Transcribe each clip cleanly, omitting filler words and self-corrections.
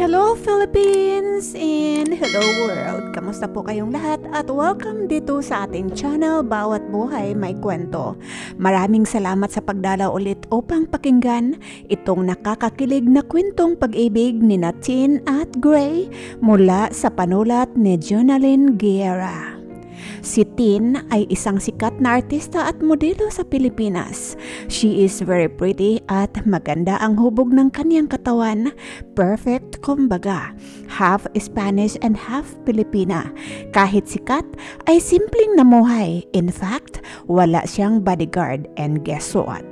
Hello Philippines and hello world! Kamusta po kayong lahat at welcome dito sa ating channel Bawat Buhay May Kwento. Maraming salamat sa pagdalaw ulit upang pakinggan itong nakakakilig na kwentong pag-ibig ni Tin at Gray mula sa panulat ni Jonalyn Guerra. Si Tin ay isang sikat na artista at modelo sa Pilipinas. She is very pretty at maganda ang hubog ng kanyang katawan. Perfect kumbaga. Half Spanish and half Pilipina. Kahit sikat ay simpleng namuhay. In fact, wala siyang bodyguard. And guess what?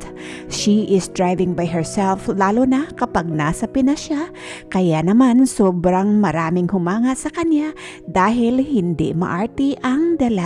She is driving by herself lalo na kapag nasa Pinas siya. Kaya naman sobrang maraming humanga sa kanya dahil hindi maarte ang dalaga.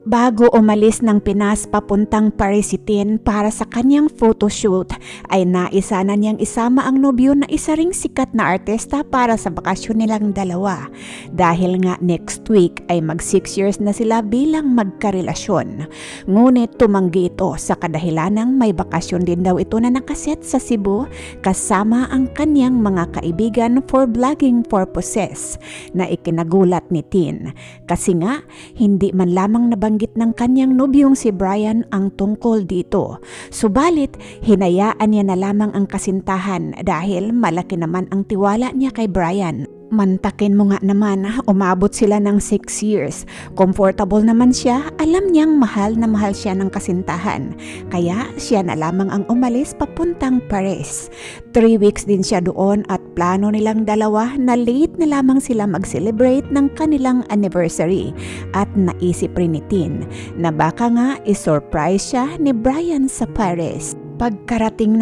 Bago umalis ng Pinas papuntang Paris si Tin para sa kanyang photoshoot ay naisa na niyang isama ang nobyo na isa ring sikat na artista para sa bakasyon nilang dalawa. Dahil nga next week ay mag 6 years na sila bilang magkarelasyon. Ngunit tumanggi ito sa kadahilanang may bakasyon din daw ito na nakaset sa Cebu kasama ang kanyang mga kaibigan for vlogging purposes na ikinagulat ni Tin. Kasi nga hindi man lamang nabanggit ng kanyang nobyong si Brian ang tungkol dito. Subalit, hinayaan niya na lamang ang kasintahan dahil malaki naman ang tiwala niya kay Brian. Mantakin mo nga naman, umabot sila ng 6 years. Comfortable naman siya, alam niyang mahal na mahal siya ng kasintahan. Kaya siya na lamang ang umalis papuntang Paris. 3 weeks din siya doon at plano nilang dalawa na late na lamang sila mag-celebrate ng kanilang anniversary. At naisip rin ni Tin na baka nga isurprise siya ni Brian sa Paris. Pagkarating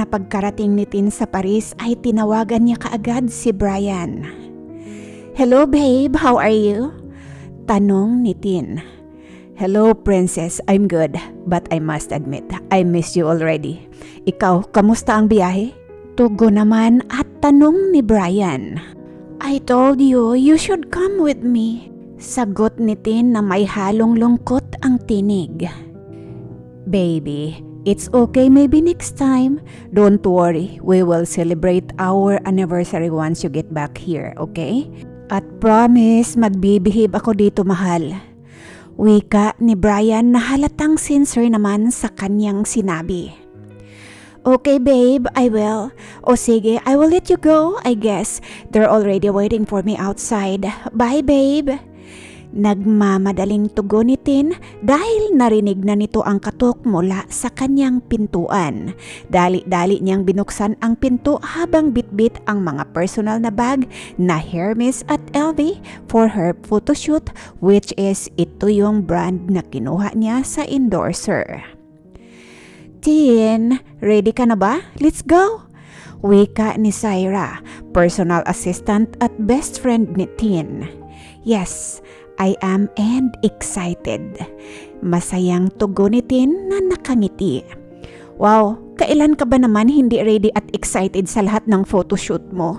ni Tin sa Paris ay tinawagan niya kaagad si Brian. "Hello babe, how are you?" Tanong ni Tin. "Hello princess, I'm good. But I must admit, I miss you already. Ikaw, kamusta ang biyahe?" Tugon naman at tanong ni Brian. "I told you, you should come with me." Sagot ni Tin na may halong lungkot ang tinig. "Baby, it's okay, maybe next time. Don't worry, we will celebrate our anniversary once you get back here, okay? At promise, magbibihib ako dito, mahal." Wika ni Brian na halatang sincere naman sa kanyang sinabi. "Okay babe, I will. O sige, I will let you go, I guess. They're already waiting for me outside. Bye babe." Nagmamadaling tugon ni Tin dahil narinig na nito ang katok mula sa kanyang pintuan. Dali-dali niyang binuksan ang pinto habang bitbit ang mga personal na bag na Hermes at LV for her photoshoot, which is ito yung brand na kinuha niya sa endorser. "Tin, ready ka na ba? Let's go!" Wika ni Syra, personal assistant at best friend ni Tin. "Yes, I am and excited." Masayang tugon ni Tin na nakangiti. "Wow, kailan ka ba naman hindi ready at excited sa lahat ng photoshoot mo?"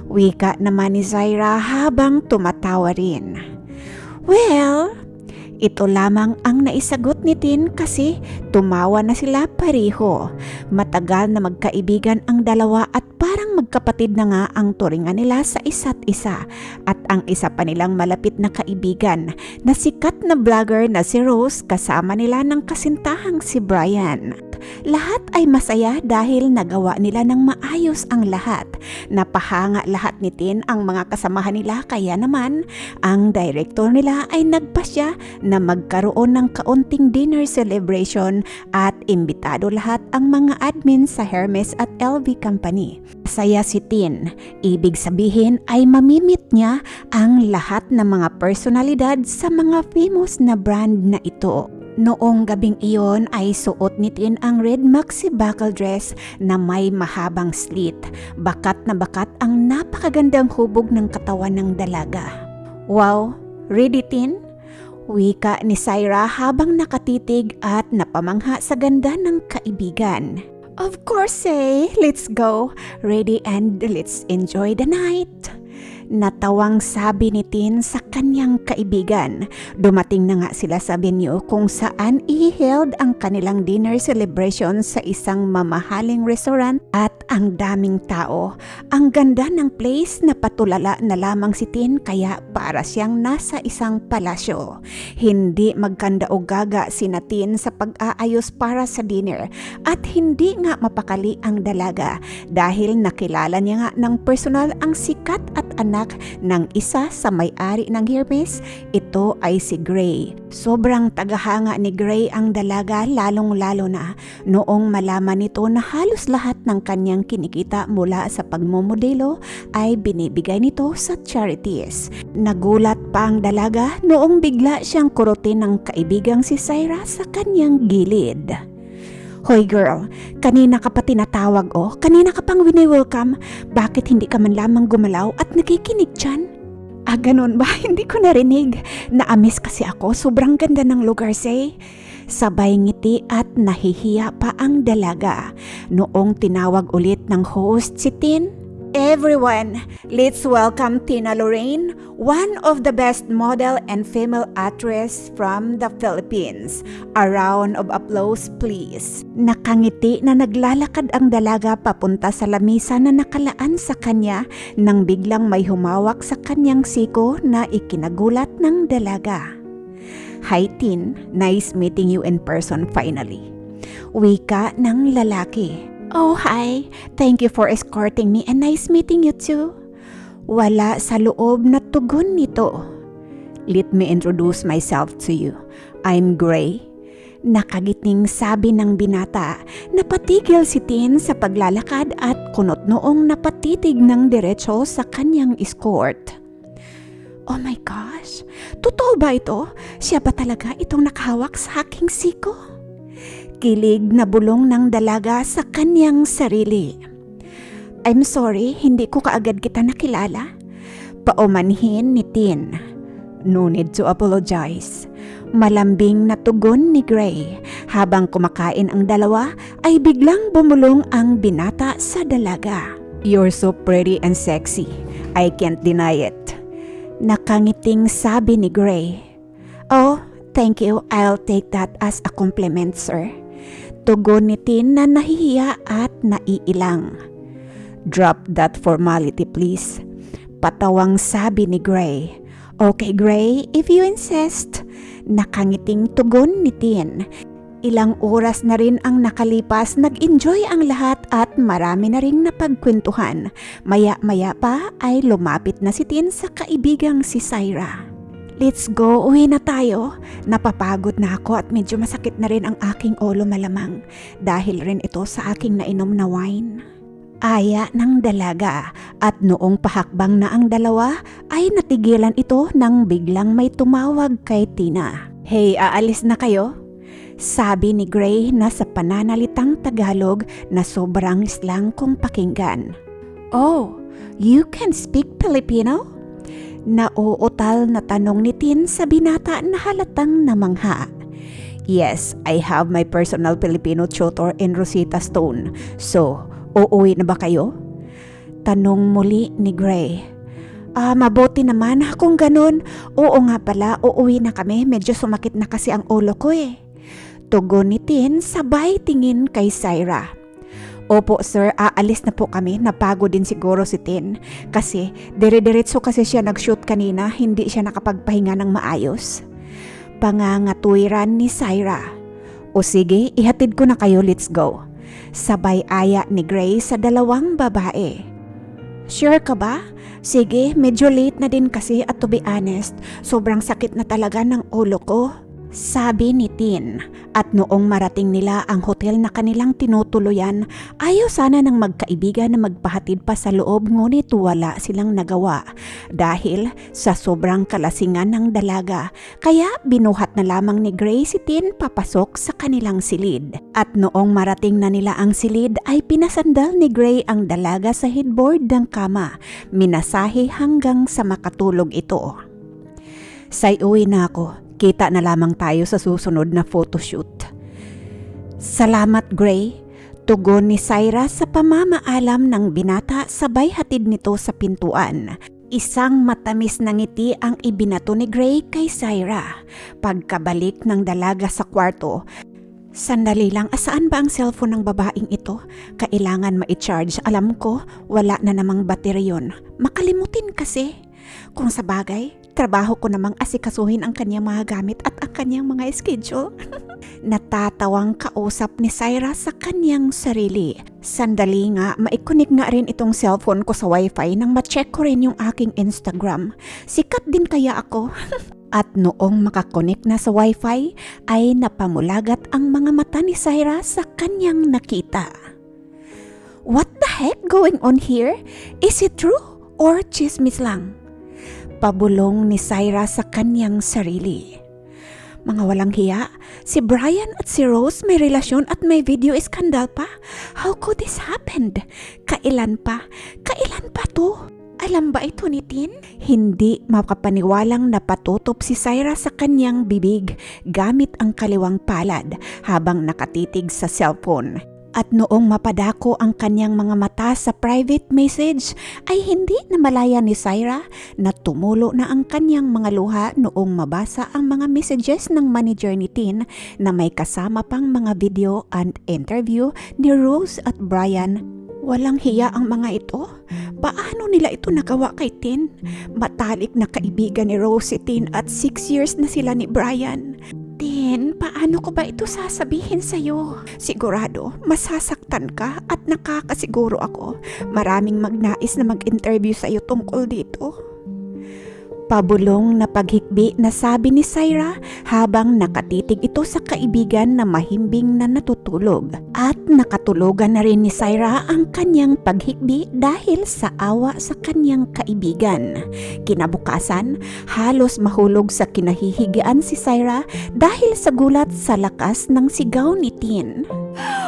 Wika naman ni Syra habang tumatawa rin. "Well, ito lamang ang naisagot ni Tin kasi tumawa na sila pareho. Matagal na magkaibigan ang dalawa at parang magkapatid na nga ang turingan nila sa isa't isa. At ang isa pa nilang malapit na kaibigan na sikat na vlogger na si Rose kasama nila ng kasintahang si Brian. Lahat ay masaya dahil nagawa nila ng maayos ang lahat. Napahanga lahat ni Tin ang mga kasamahan nila kaya naman ang director nila ay nagpasya na magkaroon ng kaunting dinner celebration at imbitado lahat ang mga admin sa Hermes at LV company. Saya si Tin, ibig sabihin ay mamimit niya ang lahat ng mga personalidad sa mga famous na brand na ito. Noong gabing iyon ay suot ni Tin ang red maxi buckle dress na may mahabang slit. Bakat na bakat ang napakagandang hubog ng katawan ng dalaga. "Wow, ready Tin?" Wika ni Syra habang nakatitig at napamangha sa ganda ng kaibigan. "Of course let's go. Ready and let's enjoy the night." Natawang sabi ni Tin sa kanyang kaibigan. Dumating na nga sila sa venue kung saan i-held ang kanilang dinner celebration sa isang mamahaling restaurant at ang daming tao. Ang ganda ng place, na patulala na lamang si Tin kaya para siyang nasa isang palasyo. Hindi magkanda o gaga si Tin sa pag-aayos para sa dinner at hindi nga mapakali ang dalaga dahil nakilala niya nga ng personal ang sikat at anak ng isa sa may-ari ng Hermes. Ito ay si Gray. Sobrang tagahanga ni Gray ang dalaga, lalong-lalo na noong malaman nito na halos lahat ng kanyang kinikita mula sa pagmomodelo ay binibigay nito sa charities. Nagulat pa ang dalaga noong bigla siyang kurutin ng kaibigang si Syra sa kanyang gilid. Hoy girl, kanina ka pa tinatawag kanina ka pang wini-welcome. Bakit hindi ka man lamang gumalaw at nakikinig dyan? Ganun ba? Hindi ko narinig. Naamis kasi ako, sobrang ganda ng lugar say. Sabay ngiti at nahihiya pa ang dalaga. Noong tinawag ulit ng host si Tin. Everyone, let's welcome Tina Lorraine, one of the best model and female actress from the Philippines. A round of applause please. Nakangiti na naglalakad ang dalaga papunta sa lamisa na nakalaan sa kanya nang biglang may humawak sa kanyang siko na ikinagulat ng dalaga. Hi Tin, nice meeting you in person finally. Wika ng lalaki. Oh, hi. Thank you for escorting me and nice meeting you too. Wala sa loob na tugon nito. Let me introduce myself to you. I'm Gray. Nakagiting sabi ng binata. Napatigil si Tin sa paglalakad at kunot noong napatitig ng diretso sa kanyang escort. Oh my gosh, totoo ba ito? Siya ba talaga itong nakahawak sa aking siko? Kilig na bulong ng dalaga sa kanyang sarili. I'm sorry, hindi ko kaagad kita nakilala. Paumanhin ni Tin. No need to apologize. Malambing na tugon ni Gray. Habang kumakain ang dalawa, ay biglang bumulong ang binata sa dalaga. You're so pretty and sexy. I can't deny it. Nakangiting sabi ni Gray. Oh, thank you. I'll take that as a compliment, sir. Tugon ni Tin na nahihiya at naiilang. Drop that formality please. Patawang sabi ni Gray. Okay Gray, if you insist. Nakangiting tugon ni Tin. Ilang oras na rin ang nakalipas, nag-enjoy ang lahat at marami na ring napagkwentuhan. Maya-maya pa ay lumapit na si Tin sa kaibigang si Syra. Let's go, uwi na tayo. Napapagod na ako at medyo masakit na rin ang aking ulo malamang dahil rin ito sa aking nainom na wine. Aya ng dalaga at noong pahakbang na ang dalawa ay natigilan ito nang biglang may tumawag kay Tina. Hey, aalis na kayo? Sabi ni Gray na sa pananalitang Tagalog na sobrang slang kong pakinggan. Oh, you can speak Filipino? Nauutal na tanong ni Tin sa binata na halatang namangha. Yes, I have my personal Filipino tutor in Rosita Stone. So, uuwi na ba kayo? Tanong muli ni Gray. Mabuti naman kung ganun. Oo nga pala, uuwi na kami. Medyo sumakit na kasi ang ulo ko eh. Tugon ni Tin sabay tingin kay Syra. Opo sir, aalis na po kami. Napagod din siguro si Tin. Kasi dire-diretso kasi siya nag-shoot kanina, hindi siya nakapagpahinga ng maayos. Pangangatuwiran ni Syra. O sige, ihatid ko na kayo, let's go. Sabay aya ni Gray sa dalawang babae. Sure ka ba? Sige, medyo late na din kasi at to be honest, sobrang sakit na talaga ng ulo ko. Sabi ni Tin. At noong marating nila ang hotel na kanilang tinutuluyan, ayaw sana ng magkaibigan na magpahatid pa sa loob ngunit wala silang nagawa dahil sa sobrang kalasingan ng dalaga. Kaya binuhat na lamang ni Gray si Tin papasok sa kanilang silid. At noong marating na nila ang silid ay pinasandal ni Gray ang dalaga sa headboard ng kama. Minasahe hanggang sa makatulog ito. Say, uwi na ako. Kita na lamang tayo sa susunod na photoshoot. Salamat Gray. Tugon ni Syra sa pamamaalam ng binata sabay hatid nito sa pintuan. Isang matamis na ngiti ang ibinato ni Gray kay Syra. Pagkabalik ng dalaga sa kwarto, sandali lang, asaan ba ang cellphone ng babaeng ito? Kailangan ma-charge. Alam ko, wala na namang battery yun. Makalimutin kasi. Kung sa bagay, trabaho ko namang asikasuhin ang kanyang mga gamit at ang kanyang mga schedule. Natatawang kausap ni Syra sa kanyang sarili. Sandali nga, maikonik nga rin itong cellphone ko sa wifi nang ma-check ko rin yung aking Instagram. Sikat din kaya ako? At noong makakonek na sa wifi, ay napamulagat ang mga mata ni Syra sa kanyang nakita. What the heck going on here? Is it true or chismis lang? Pabulong ni Syra sa kanyang sarili. Mga walang hiya, si Brian at si Rose may relasyon at may video skandal pa. How could this happen? Kailan pa? Kailan pa to? Alam ba ito ni Tin? Hindi makapaniwalang napatutok si Syra sa kanyang bibig gamit ang kaliwang palad habang nakatitig sa cellphone. At noong mapadako ang kanyang mga mata sa private message ay hindi na malaya ni Syra na tumulo na ang kanyang mga luha noong mabasa ang mga messages ng manager ni Tin na may kasama pang mga video and interview ni Rose at Brian. Walang hiya ang mga ito? Paano nila ito nagawa kay Tin? Matalik na kaibigan ni Rose si Tin at 6 years na sila ni Brian. Tin, paano ko ba ito sasabihin sa'yo? Sigurado, masasaktan ka at nakakasiguro ako. Maraming magnais na mag-interview sa'yo tungkol dito. Pabulong na paghikbi na sabi ni Syra habang nakatitig ito sa kaibigan na mahimbing na natutulog. At nakatulugan na rin ni Syra ang kanyang paghikbi dahil sa awa sa kanyang kaibigan. Kinabukasan, halos mahulog sa kinahihigaan si Syra dahil sa gulat sa lakas ng sigaw ni Tin.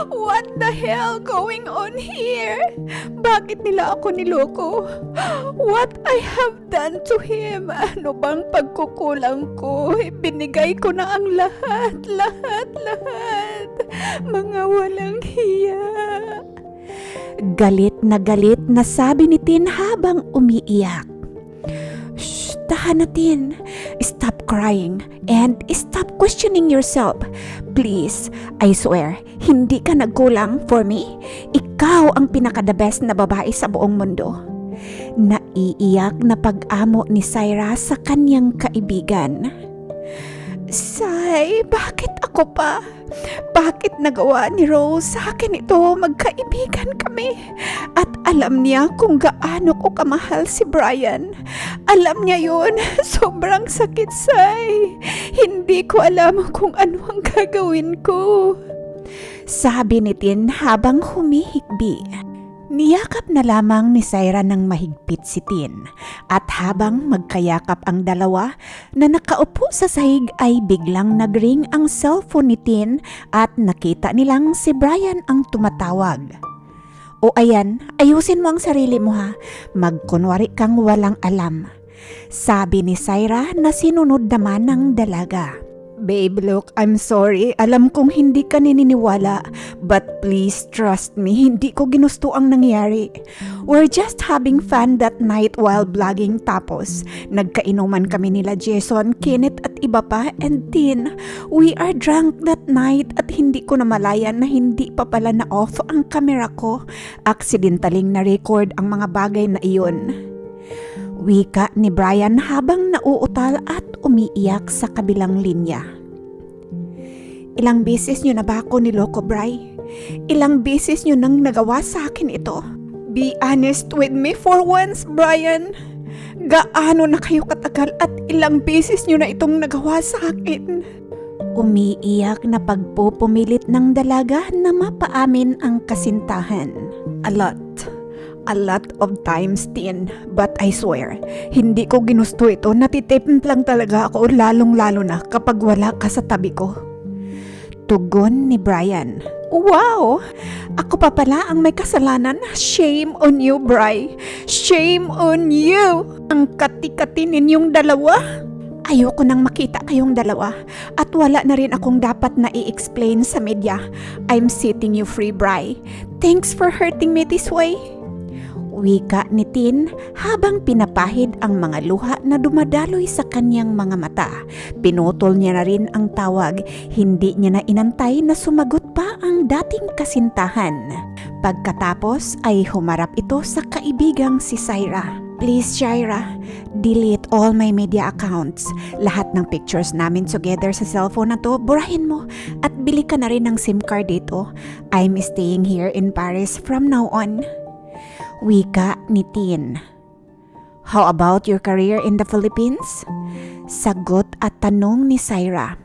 What the hell going on here? Bakit nila ako niloko? What I have done to him? Ano bang pagkukulang ko? Binigay ko na ang lahat. Mga walang hiya. Galit na sabi ni Tin habang umiiyak. Shh, tahan na Tin. Stop crying and stop questioning yourself. Please, I swear, hindi ka nagkulang for me. Ikaw ang pinaka-the best na babae sa buong mundo. Naiiyak na pag-amo ni Syra sa kanyang kaibigan. Say, bakit ako pa? Bakit nagawa ni Rose sa akin ito? Magkaibigan kami. At alam niya kung gaano ko kamahal si Brian. Alam niya yun. Sobrang sakit, Say. Hindi ko alam kung ano ang gagawin ko. Sabi ni Tin habang humihikbi. Niyakap na lamang ni Syra ng mahigpit si Tin at habang magkayakap ang dalawa na nakaupo sa sahig ay biglang nagring ang cellphone ni Tin at nakita nilang si Brian ang tumatawag. O ayan, ayusin mo ang sarili mo ha, magkunwari kang walang alam. Sabi ni Syra na sinunod naman ng dalaga. Babe, look, I'm sorry. Alam kong hindi ka naniniwala. But please trust me, hindi ko ginusto ang nangyari. We're just having fun that night while vlogging tapos nagkainuman kami nila Jason, Kenneth at iba pa and Tin. We are drunk that night at hindi ko na malayan na hindi pa pala na off ang camera ko. Aksidentaling na-record ang mga bagay na iyon. Wika ni Brian habang nauutal at umiiyak sa kabilang linya. Ilang beses nyo na ba ako niloko, Bri? Ilang beses nyo nang nagawa sa akin ito? Be honest with me for once, Brian. Gaano na kayo katagal at ilang beses nyo na itong nagawa sa akin? Umiiyak na pagpupumilit ng dalaga na mapaamin ang kasintahan. A lot of times, Tin. But I swear, hindi ko ginusto ito. Natitipin lang talaga ako lalong-lalo na kapag wala ka sa tabi ko. Tugon ni Brian. Wow! Ako pa pala ang may kasalanan. Shame on you, Bri. Shame on you! Ang kati-kati ninyong dalawa. Ayoko nang makita kayong dalawa at wala na rin akong dapat na i-explain sa media. I'm setting you free, Bri. Thanks for hurting me this way. Wika ni Tin habang pinapahid ang mga luha na dumadaloy sa kanyang mga mata. Pinutol niya na rin ang tawag, hindi niya na inantay na sumagot pa ang dating kasintahan. Pagkatapos ay humarap ito sa kaibigang si Syra. Please Syra, delete all my media accounts. Lahat ng pictures namin together sa cellphone na to, burahin mo at bili ka na rin ng SIM card dito. I'm staying here in Paris from now on. Wika ni Tin. How about your career in the Philippines? Sagot at tanong ni Syra.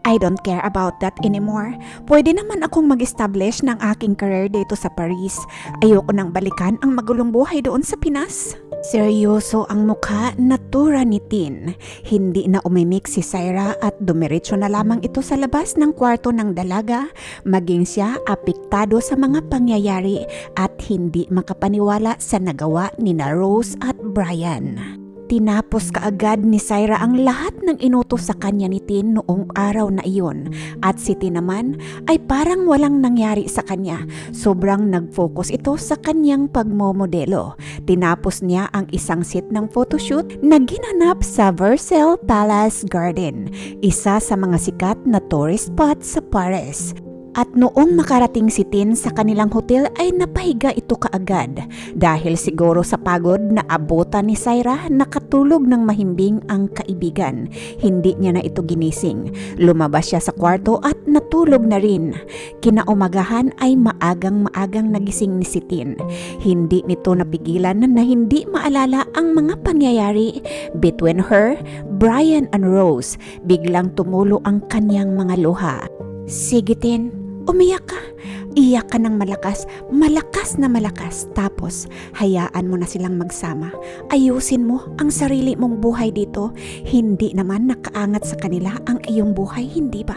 I don't care about that anymore. Pwede naman akong mag-establish ng aking career dito sa Paris. Ayoko nang balikan ang magulong buhay doon sa Pinas. Seryoso ang mukha na tura ni Tin. Hindi na umimik si Syra at dumiretso na lamang ito sa labas ng kwarto ng dalaga, maging siya apektado sa mga pangyayari at hindi makapaniwala sa nagawa ni na Rose at Brian. Tinapos kaagad ni Syra ang lahat ng inutos sa kanya ni Tin noong araw na iyon at si Tin naman ay parang walang nangyari sa kanya. Sobrang nag-focus ito sa kanyang pagmomodelo. Tinapos niya ang isang set ng photoshoot na ginanap sa Versailles Palace Garden, isa sa mga sikat na tourist spot sa Paris. At noong makarating si Tin sa kanilang hotel ay napahiga ito kaagad. Dahil siguro sa pagod na abutan ni Syra, nakatulog ng mahimbing ang kaibigan. Hindi niya na ito ginising. Lumabas siya sa kwarto at natulog na rin. Kinaumagahan ay maagang nagising ni si Tin. Hindi nito napigilan na hindi maalala ang mga pangyayari between her, Brian and Rose. Biglang tumulo ang kanyang mga luha. Sige Tin, umiyak ka. Iyak ka ng malakas na malakas. Tapos, hayaan mo na silang magsama. Ayusin mo ang sarili mong buhay dito. Hindi naman nakaangat sa kanila ang iyong buhay, hindi ba?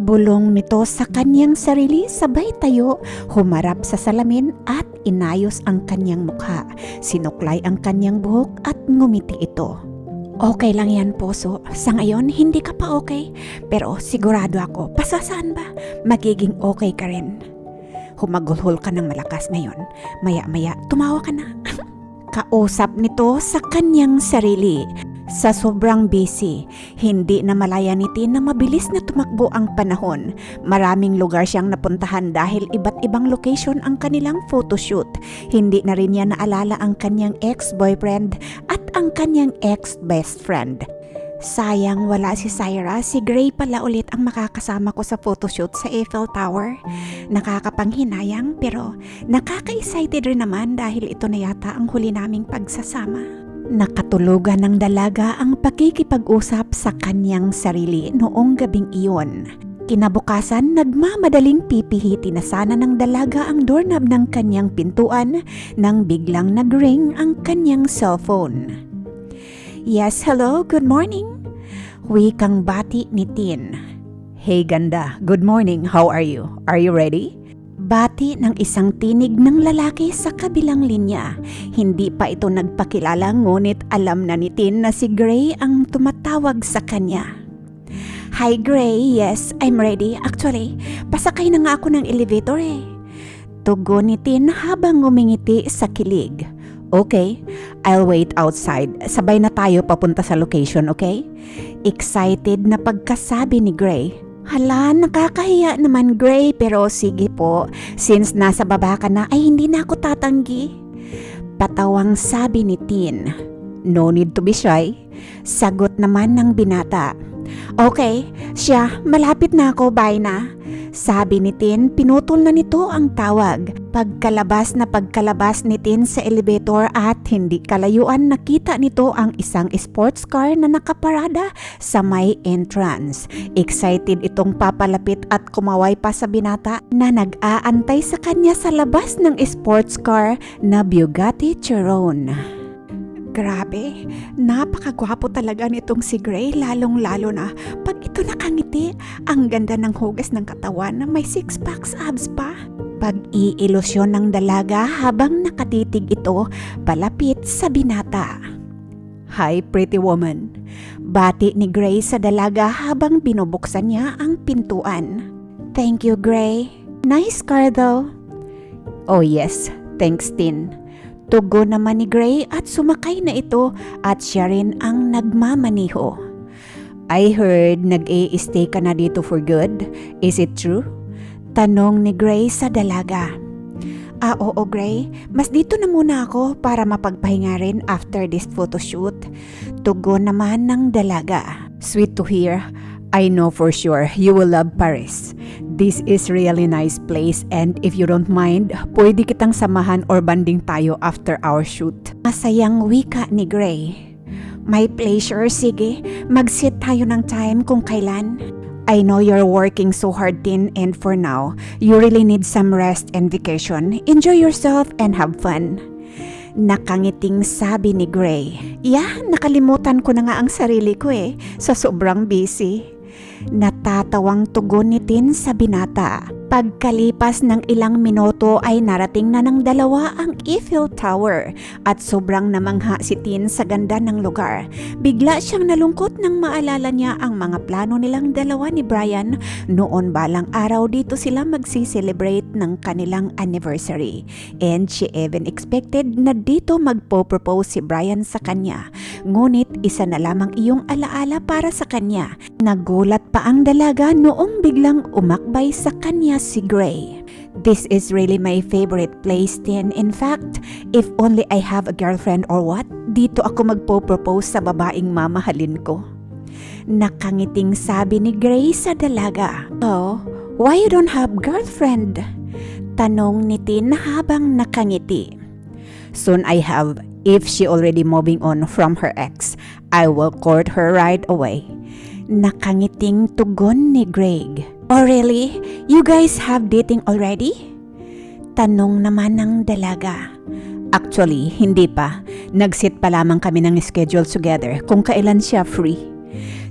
Bulong nito sa kanyang sarili, sabay tayo, humarap sa salamin at inayos ang kanyang mukha. Sinuklay ang kanyang buhok at ngumiti ito. Okay lang yan, puso. Sa ngayon, hindi ka pa okay. Pero sigurado ako, pasasaan ba? Magiging okay ka rin. Humagulhol ka ng malakas ngayon. Maya-maya, tumawa ka na. Kausap nito sa kanyang sarili. Sa sobrang busy, hindi na malaya ni Tin na mabilis na tumakbo ang panahon. Maraming lugar siyang napuntahan dahil iba't ibang location ang kanilang photoshoot. Hindi na rin niya naalala ang kanyang ex-boyfriend at ang kanyang ex-best friend. Sayang wala si Syra, si Gray pala ulit ang makakasama ko sa photoshoot sa Eiffel Tower. Nakakapanghinayang pero nakaka-excited rin naman dahil ito na yata ang huli naming pagsasama. Nakatulugan ng dalaga ang pakikipag-usap sa kanyang sarili noong gabing iyon. Kinabukasan, nagmamadaling pipihitin na sana ng dalaga ang doorknob ng kanyang pintuan nang biglang nag-ring ang kanyang cellphone. Yes, hello, good morning. Wikang bati ni Tin. Hey ganda, good morning, how are you? Are you ready? Bati ng isang tinig ng lalaki sa kabilang linya. Hindi pa ito nagpakilala ngunit alam na ni Tin na si Gray ang tumatawag sa kanya. Hi Gray, yes, I'm ready. Actually, pasakay na nga ako ng elevator eh. Tugon ni Tin habang ngumingiti sa kilig. Okay, I'll wait outside. Sabay na tayo papunta sa location, okay? Excited na pagkasabi ni Gray. Hala, nakakahiya naman Gray, pero sige po, since nasa baba ka na ay hindi na ako tatanggi. Patawang sabi ni Tin. No need to be shy. Sagot naman ng binata. Okay, siya, malapit na ako, bye na. Sabi ni Tin, pinutol na nito ang tawag. Pagkalabas ni Tin sa elevator at hindi kalayuan nakita nito ang isang sports car na nakaparada sa may entrance. Excited itong papalapit at kumaway pa sa binata na nag-aantay sa kanya sa labas ng sports car na Bugatti Chiron. Grabe, napakagwapo talaga nitong si Gray, lalong-lalo na pag ito nakangiti. Ang ganda ng hugas ng katawan na may six-packs abs pa. Pag-iilusyon ng dalaga habang nakatitig ito palapit sa binata. Hi, pretty woman. Bati ni Gray sa dalaga habang binubuksan niya ang pintuan. Thank you, Gray. Nice car though. Oh yes, thanks Tin. Tugon naman ni Gray at sumakay na ito at siya rin ang nagmamaniho. I heard nag-i-stay ka na dito for good. Is it true? Tanong ni Gray sa dalaga. Oo Gray, mas dito na muna ako para mapagpahinga rin after this photoshoot. Tugon naman ng dalaga. Sweet to hear. I know for sure you will love Paris. This is really nice place and if you don't mind, pwede kitang samahan or banding tayo after our shoot. Masayang wika ni Gray. My pleasure, sige. Mag-sit tayo ng time kung kailan. I know you're working so hard din and for now, you really need some rest and vacation. Enjoy yourself and have fun. Nakangiting sabi ni Gray. Nakalimutan ko na nga ang sarili ko sa sobrang busy. Natatawang tugon ni Tin sa binata. Pagkalipas ng ilang minuto ay narating na ng dalawa ang Eiffel Tower at sobrang namangha si Tin sa ganda ng lugar. Bigla siyang nalungkot nang maalala niya ang mga plano nilang dalawa ni Brian noon balang araw dito sila magsi-celebrate ng kanilang anniversary. And she even expected na dito magpo-propose si Brian sa kanya. Ngunit isa na lamang iyong alaala para sa kanya. Nagulat pa ang dalaga noong biglang umakbay sa kanya si Gray. This is really my favorite place din. In fact, if only I have a girlfriend or what, dito ako magpo-propose sa babaeng mamahalin ko. Nakangiting sabi ni Gray sa dalaga. Oh, why you don't have girlfriend? Tanong ni Tin habang nakangiti. Soon I have. If she already moving on from her ex, I will court her right away. Nakangiting tugon ni Greg. Oh really? You guys have dating already? Tanong naman ng dalaga. Actually, hindi pa. Nag-sit pa lamang kami ng schedule together kung kailan siya free.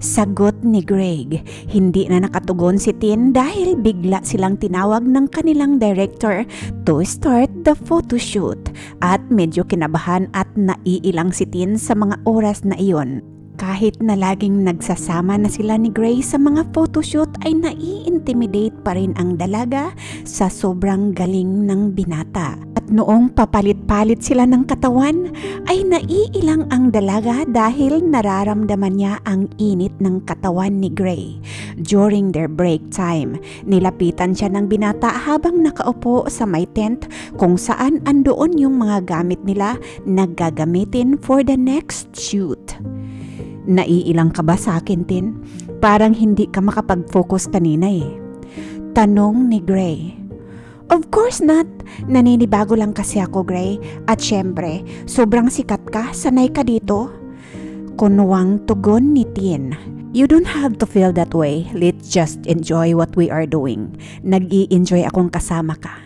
Sagot ni Greg. Hindi na nakatugon si Tin dahil bigla silang tinawag ng kanilang director to start the photoshoot at medyo kinabahan at naiilang si Tin sa mga oras na iyon. Kahit na laging nagsasama na sila ni Gray sa mga photoshoot ay nai-intimidate pa rin ang dalaga sa sobrang galing ng binata. At noong papalit-palit sila ng katawan ay naiilang ang dalaga dahil nararamdaman niya ang init ng katawan ni Gray. During their break time, nilapitan siya ng binata habang nakaupo sa may tent kung saan andoon yung mga gamit nila na gagamitin for the next shoot. Naiilang ka ba sa akin, Tin? Parang hindi ka makapag-focus kanina Tanong ni Gray. Of course not. Naninibago lang kasi ako, Gray. At syempre, sobrang sikat ka. Sanay ka dito. Kunwang tugon ni Tin. You don't have to feel that way. Let's just enjoy what we are doing. Nag-i-enjoy akong kasama ka.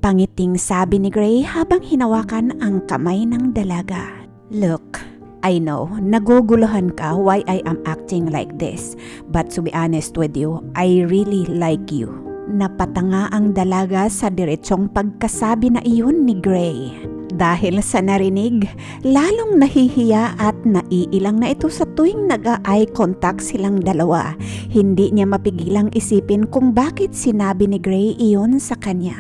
Pangiting sabi ni Gray habang hinawakan ang kamay ng dalaga. Look, I know, naguguluhan ka why I am acting like this. But to be honest with you, I really like you. Napatanga ang dalaga sa diretsong pagkasabi na iyon ni Gray. Dahil sa narinig, lalong nahihiya at naiilang na ito sa tuwing nag-eye contact silang dalawa. Hindi niya mapigilang isipin kung bakit sinabi ni Gray iyon sa kanya.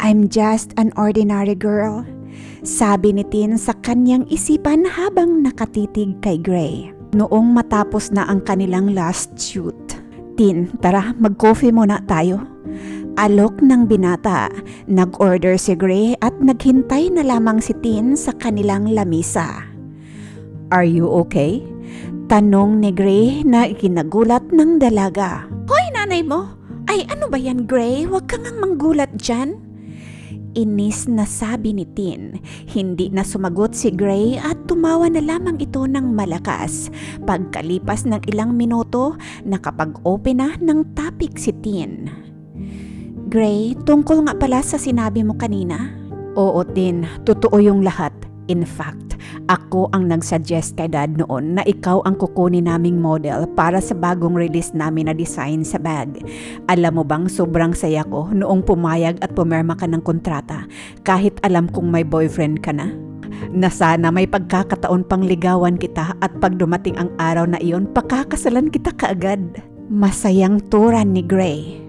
I'm just an ordinary girl. Sabi ni Tin sa kanyang isipan habang nakatitig kay Gray. Noong matapos na ang kanilang last shoot. Tin, tara mag-coffee muna tayo. Alok ng binata, nag-order si Gray at naghintay na lamang si Tin sa kanilang lamisa. Are you okay? Tanong ni Gray na ikinagulat ng dalaga. Hoy nanay mo! Ay ano ba yan Gray? Huwag kang manggulat dyan. Inis na sabi ni Tin. Hindi na sumagot si Gray at tumawa na lamang ito ng malakas. Pagkalipas ng ilang minuto, nakapag-open na ng topic si Tin. Gray, tungkol nga pala sa sinabi mo kanina. Oo Tin, totoo yung lahat. In fact, ako ang nagsuggest kay Dad noon na ikaw ang kukunin naming model para sa bagong release namin na design sa bag. Alam mo bang sobrang saya ko noong pumayag at pumirma ka ng kontrata kahit alam kong may boyfriend ka na? Na sana may pagkakataon pang ligawan kita at pag dumating ang araw na iyon, pakakasalan kita kaagad. Masayang turan ni Gray.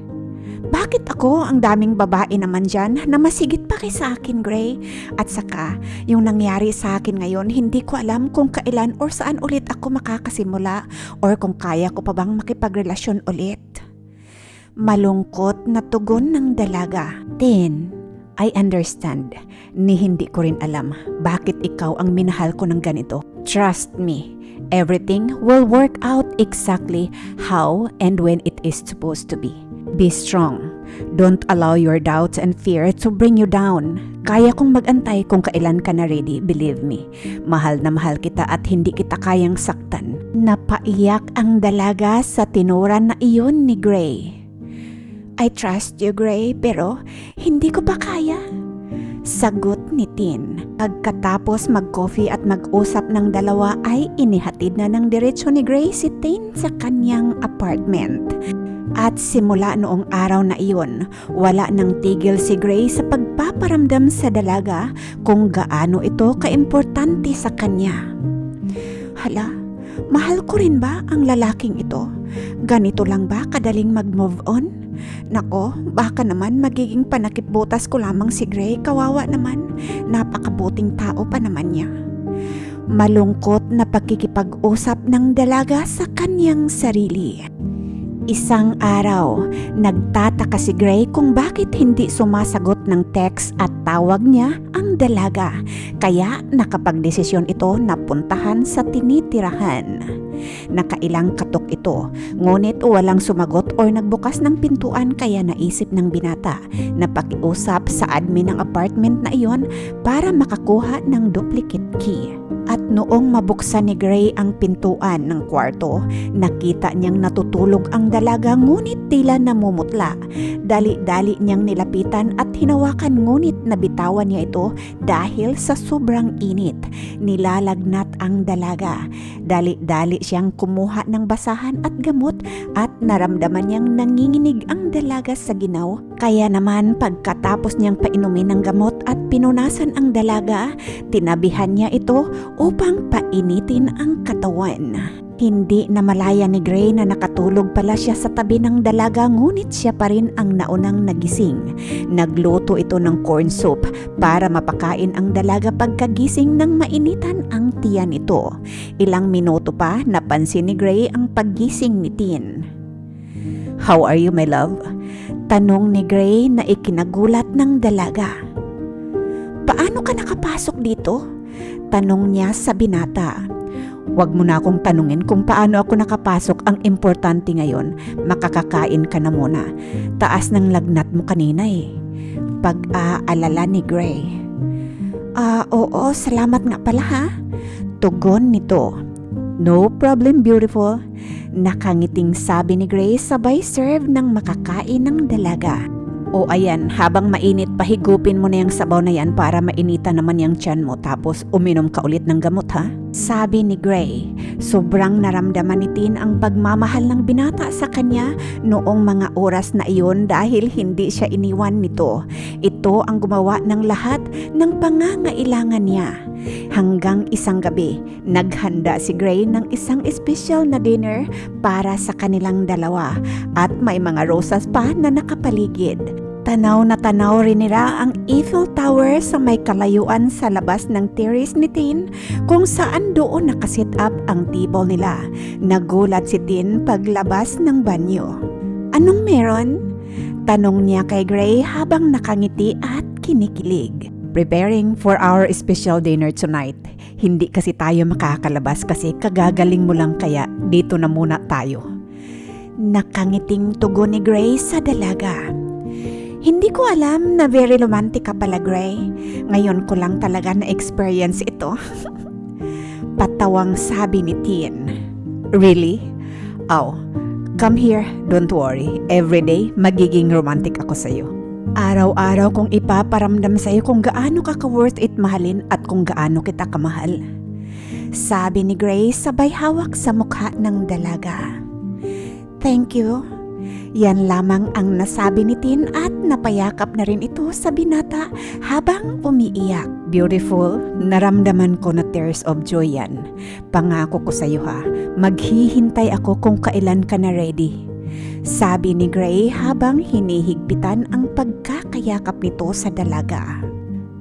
Bakit ako? Ang daming babae naman dyan na masigit pa kay sa akin, Gray. At saka, yung nangyari sa akin ngayon, hindi ko alam kung kailan or saan ulit ako makakasimula or kung kaya ko pa bang makipagrelasyon ulit. Malungkot na tugon ng dalaga. Tin, I understand. Ni hindi ko rin alam bakit ikaw ang minahal ko ng ganito. Trust me, everything will work out exactly how and when it is supposed to be. Be strong. Don't allow your doubts and fear to bring you down. Kaya kong magantay kung kailan ka na ready, believe me. Mahal na mahal kita at hindi kita kayang saktan. Napaiyak ang dalaga sa tinuran na iyon ni Gray. I trust you, Gray, pero hindi ko pa kaya. Sagot ni Tin. Pagkatapos mag-coffee at mag-usap ng dalawa ay inihatid na ng diretsyo ni Gray si Tin sa kanyang apartment. At simula noong araw na iyon, wala nang tigil si Gray sa pagpaparamdam sa dalaga kung gaano ito kaimportante sa kanya. Hala, mahal ko rin ba ang lalaking ito? Ganito lang ba kadaling mag-move on? Nako, baka naman magiging panakip-butas ko lamang si Gray, kawawa naman. Napakabuting tao pa naman niya. Malungkot na pagkikipag-usap ng dalaga sa kanyang sarili. Isang araw, nagtataka si Gray kung bakit hindi sumasagot ng text at tawag niya ang dalaga. Kaya nakapagdesisyon ito na puntahan sa tinitirahan. Nakailang katok ito, ngunit walang sumagot or nagbukas ng pintuan kaya naisip ng binata na pakiusap sa admin ng apartment na iyon para makakuha ng duplicate key. At noong mabuksan ni Gray ang pintuan ng kwarto, nakita niyang natutulog ang dalaga ngunit tila namumutla. Dali-dali niyang nilapitan at hinawakan ngunit nabitawan niya ito dahil sa sobrang init. Nilalagnat ang dalaga. Dali-dali siyang kumuha ng basahan at gamot at naramdaman niyang nanginginig ang dalaga sa ginaw. Kaya naman pagkatapos niyang painumin ng gamot at pinunasan ang dalaga, tinabihan niya ito upang painitin ang katawan. Hindi na malaya ni Gray na nakatulog pala siya sa tabi ng dalaga ngunit siya pa rin ang naunang nagising. Nagluto ito ng corn soup para mapakain ang dalaga pagkagising ng mainitan ang tiyan nito. Ilang minuto pa napansin ni Gray ang paggising ni Tin. How are you, my love? Tanong ni Gray na ikinagulat ng dalaga. Paano ka nakapasok dito? Tanong niya sa binata. Huwag mo na akong tanungin kung paano ako nakapasok. Ang importante ngayon, makakakain ka na muna. Taas ng lagnat mo kanina eh. Pag-aalala ni Gray. Oo, salamat nga pala ha. Tugon nito. No problem, beautiful. Nakangiting sabi ni Gray sabay serve ng makakain ng dalaga. O ayan, habang mainit, pahigupin mo na yung sabaw na yan para mainitan naman yung tiyan mo tapos uminom ka ulit ng gamot ha? Sabi ni Gray. Sobrang naramdaman ni Tin ang pagmamahal ng binata sa kanya noong mga oras na iyon dahil hindi siya iniwan nito. Ito ang gumawa ng lahat ng pangangailangan niya. Hanggang isang gabi, naghanda si Gray ng isang espesyal na dinner para sa kanilang dalawa at may mga rosas pa na nakapaligid. Tanaw na tanaw rin nila ang Eiffel Tower sa may kalayuan sa labas ng terrace ni Tin kung saan doon nakasit up ang table nila. Nagulat si Tin paglabas ng banyo. Anong meron? Tanong niya kay Gray habang nakangiti at kinikilig. Preparing for our special dinner tonight. Hindi kasi tayo makakalabas kasi kagagaling mo lang kaya dito na muna tayo. Nakangiting tugon ni Gray sa dalaga. Hindi ko alam na very romantic ka pala, Gray. Ngayon ko lang talaga na-experience ito. Patawang sabi ni Tin. Really? Oh, come here, don't worry. Every day, magiging romantic ako sa'yo. Araw-araw kong ipaparamdam sa'yo kung gaano ka ka-worth it mahalin at kung gaano kita kamahal. Sabi ni Gray sabay hawak sa mukha ng dalaga. Thank you. Yan lamang ang nasabi ni Tin at napayakap na rin ito sa binata habang umiiyak. Beautiful, naramdaman ko na tears of joy yan. Pangako ko sa iyo ha, maghihintay ako kung kailan ka na ready. Sabi ni Gray habang hinihigpitan ang pagkakayakap nito sa dalaga.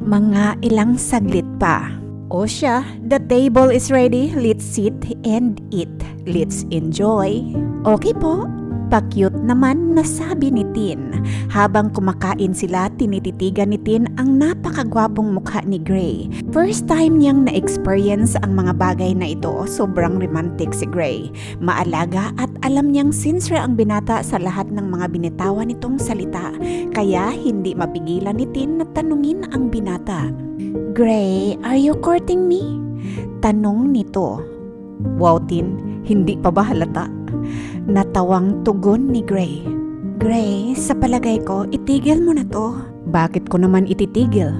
Mga ilang saglit pa. O siya, the table is ready. Let's sit and eat. Let's enjoy. Okay po. Pa-cute naman na sabi ni Tin. Habang kumakain sila, tinititigan ni Tin ang napakagwapong mukha ni Gray. First time niyang na-experience ang mga bagay na ito. Sobrang romantic si Gray. Maalaga at alam niyang sincere ang binata sa lahat ng mga binitawan nitong salita. Kaya hindi mapigilan ni Tin na tanungin ang binata. Gray, are you courting me? Tanong nito. Wow, Tin, hindi pa ba halata? Natawang tugon ni Gray. Gray, sa palagay ko, itigil mo na to. Bakit ko naman ititigil?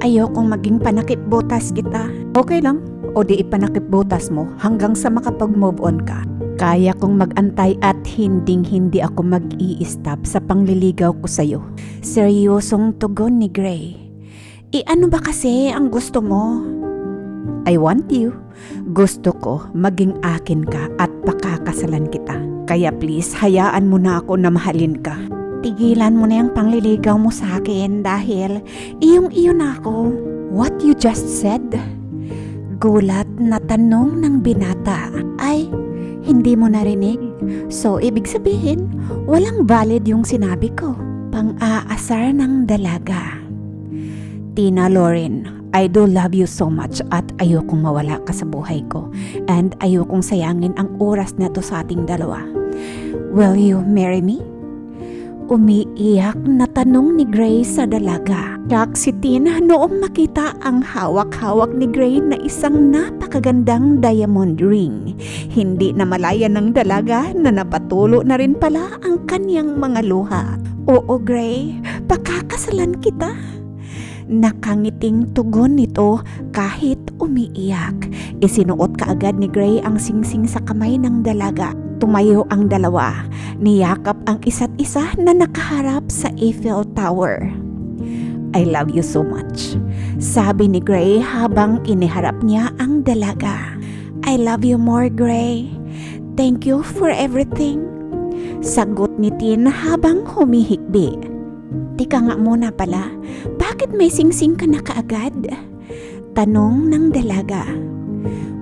Ayokong maging panakip-butas kita. Okay lang, o di ipanakip-butas mo hanggang sa makapag-move on ka. Kaya kong mag-antay at hinding-hindi ako mag-i-stop sa pangliligaw ko sa'yo. Seryosong tugon ni Gray. Ano ba kasi ang gusto mo? I want you. Gusto ko maging akin ka at pakakasalan kita. Kaya please, hayaan mo na ako na mahalin ka. Tigilan mo na yung pangliligaw mo sa akin dahil iyong-iyo na ako. What you just said? Gulat na tanong ng binata. Ay, hindi mo narinig? So, ibig sabihin, walang valid yung sinabi ko. Pang-aasar ng dalaga. Tina Lauren, I do love you so much at ayokong mawala ka sa buhay ko and ayokong sayangin ang oras na to sa ating dalawa. Will you marry me? Umiiyak na tanong ni Gray sa dalaga. Shock si Tina noong makita ang hawak-hawak ni Gray na isang napakagandang diamond ring. Hindi na malaya ng dalaga na napatulo na rin pala ang kanyang mga luha. Oo, Gray, pakakasalan kita. Nakangiting tugon nito kahit umiiyak. Isinuot kaagad ni Gray ang singsing sa kamay ng dalaga. Tumayo ang dalawa. Niyakap ang isa't isa na nakaharap sa Eiffel Tower. I love you so much, sabi ni Gray habang iniharap niya ang dalaga. I love you more, Gray. Thank you for everything, sagot ni Tin habang humihikbi. Tika nga muna pala, bakit may singsing ka na kaagad? Tanong ng dalaga.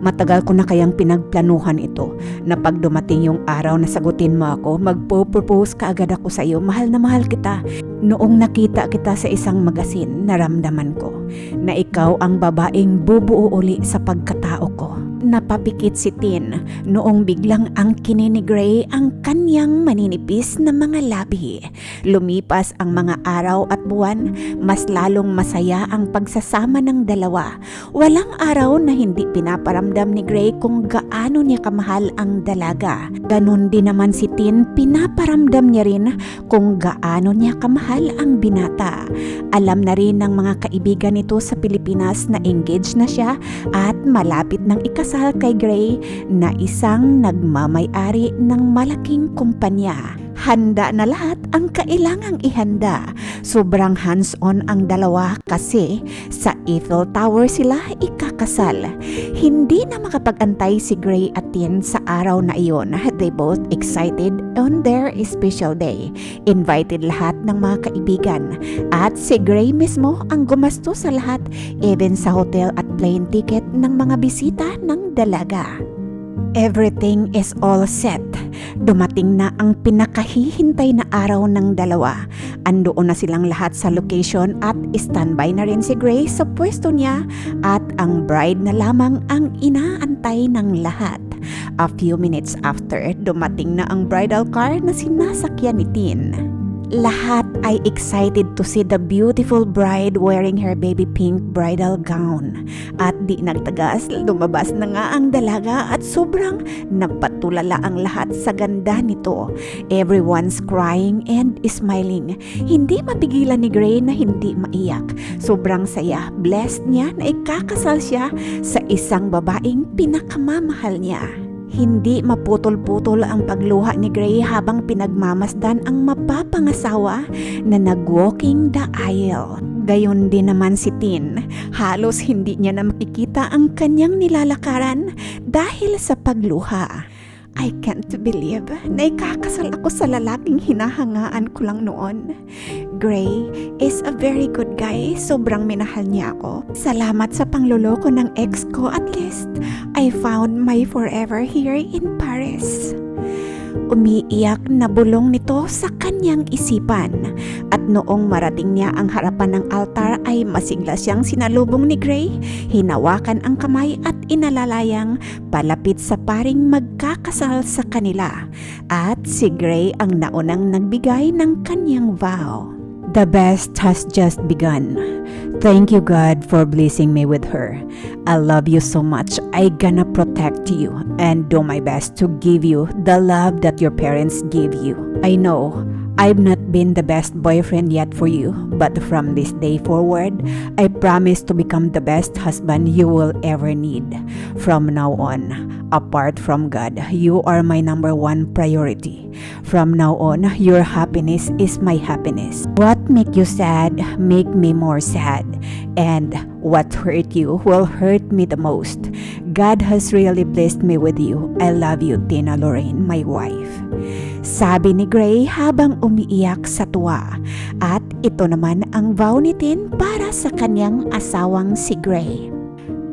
Matagal ko na kayang pinagplanuhan ito na pag dumating yung araw na sagutin mo ako, magpo-propose kaagad ako sa iyo. Mahal na mahal kita. Noong nakita kita sa isang magasin, naramdaman ko na ikaw ang babaeng bubuo uli sa pagkatao ko. Napapikit si Tin noong biglang angkinin ni Gray ang kanyang maninipis na mga labi. Lumipas ang mga araw at buwan, mas lalong masaya ang pagsasama ng dalawa. Walang araw na hindi pinaparamdam ni Gray kung gaano niya kamahal ang dalaga. Ganon din naman si Tin, pinaparamdam niya rin kung gaano niya kamahal ang binata. Alam na rin ng mga kaibigan nito sa Pilipinas na engaged na siya at malapit ng ikasal kay Gray na isang nagmamay-ari ng malaking kumpanya. Handa na lahat ang kailangang ihanda. Sobrang hands-on ang dalawa kasi sa Eiffel Tower sila ikakasal. Hindi na makapag-antay si Gray at Tin sa araw na iyon. They both excited on their special day. Invited lahat ng mga kaibigan. At si Gray mismo ang gumasto sa lahat, even sa hotel at plane ticket ng mga bisita ng dalaga. Everything is all set. Dumating na ang pinakahihintay na araw ng dalawa. Andoon na silang lahat sa location at standby na rin si Gray sa pwesto niya at ang bride na lamang ang inaantay ng lahat. A few minutes after, dumating na ang bridal car na sinasakyan ni Tin. Lahat ay excited to see the beautiful bride wearing her baby pink bridal gown. At di nagtagas, lumabas na nga ang dalaga at sobrang napatulala ang lahat sa ganda nito. Everyone's crying and smiling. Hindi mapigilan ni Gray na hindi maiyak. Sobrang saya, blessed niya na ikakasal siya sa isang babaeng pinakamamahal niya. Hindi maputol-putol ang pagluha ni Gray habang pinagmamasdan ang mapapangasawa na nag-walking the aisle. Gayon din naman si Tin. Halos hindi niya na makikita ang kanyang nilalakaran dahil sa pagluha. I can't believe na ikakasal ako sa lalaking hinahangaan ko lang noon. Gray is a very good guy. Sobrang minahal niya ako. Salamat sa pangloloko ng ex ko, at least I found my forever here in Paris. Umiiyak na bulong nito sa kanyang isipan, at noong marating niya ang harapan ng altar ay masigla siyang sinalubong ni Gray, hinawakan ang kamay at inalalayang palapit sa paring magkakasal sa kanila, at si Gray ang naunang nagbigay ng kanyang vow. The best has just begun. Thank you, God, for blessing me with her. I love you so much. I gonna protect you and do my best to give you the love that your parents gave you. I know I've not been the best boyfriend yet for you, but from this day forward, I promise to become the best husband you will ever need. From now on, apart from God, you are my number one priority. From now on, your happiness is my happiness. What make you sad, make me more sad. And what hurt you will hurt me the most. God has really blessed me with you. I love you, Tina Lorraine, my wife. Sabi ni Gray habang umiiyak sa tuwa. At ito naman ang vow ni Tin para sa kanyang asawang si Gray.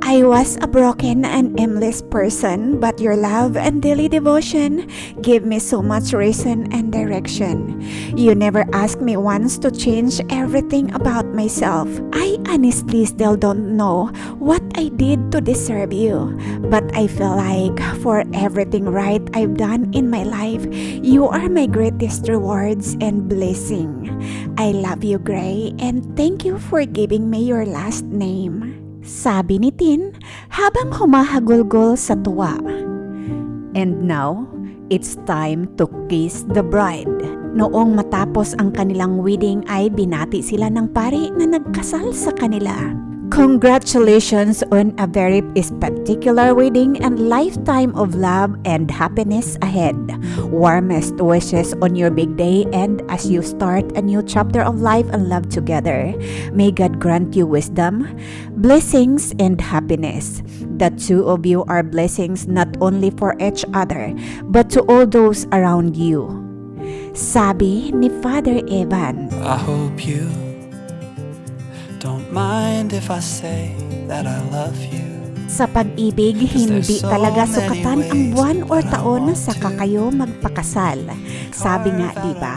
I was a broken and aimless person, but your love and daily devotion give me so much reason and direction. You never asked me once to change everything about myself. I honestly still don't know what I did to deserve you, but I feel like for everything right I've done in my life, you are my greatest rewards and blessing. I love you, Gray, and thank you for giving me your last name. Sabi ni Tin habang humahagulgol sa tuwa. And now, it's time to kiss the bride. Noong matapos ang kanilang wedding ay binati sila ng pari na nagkasal sa kanila. Congratulations on a very spectacular wedding and lifetime of love and happiness ahead. Warmest wishes on your big day and as you start a new chapter of life and love together. May God grant you wisdom, blessings, and happiness. The two of you are blessings not only for each other, but to all those around you. Sabi ni Father Evan. I hope you don't mind if I say that I love you. Sa pag-ibig, hindi talaga sukatan ang buwan o taon sa kakayo magpakasal. Sabi nga, diba,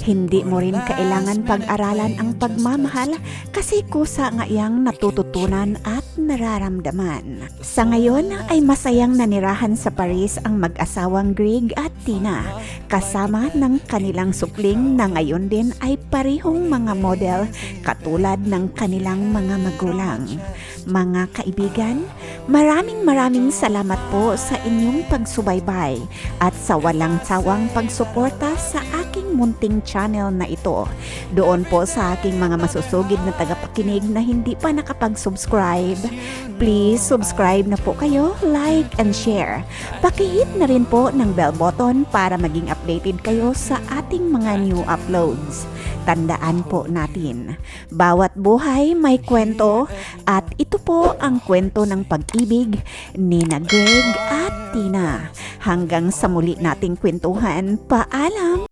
hindi mo rin kailangan pag-aralan ang pagmamahal kasi kusa nga iyang natututunan at nararamdaman. Sa ngayon ay masayang nanirahan sa Paris ang mag-asawang Greg at Tina kasama ng kanilang supling na ngayon din ay parehong mga model katulad ng kanilang mga magulang. Mga kaibigan, maraming salamat po sa inyong pagsubaybay at sa walang sawang pagsuporta sa aking munting channel na ito. Doon po sa aking mga masusugid na tagapakinig na hindi pa nakapag-subscribe, please subscribe na po kayo, like and share. Pakihit na rin po ng bell button para maging updated kayo sa ating mga new uploads. Tandaan po natin, bawat buhay may kwento at ito po ang kwento ng pag-ibig ni Greg at Tina. Hanggang sa muli nating kwentuhan, paalam!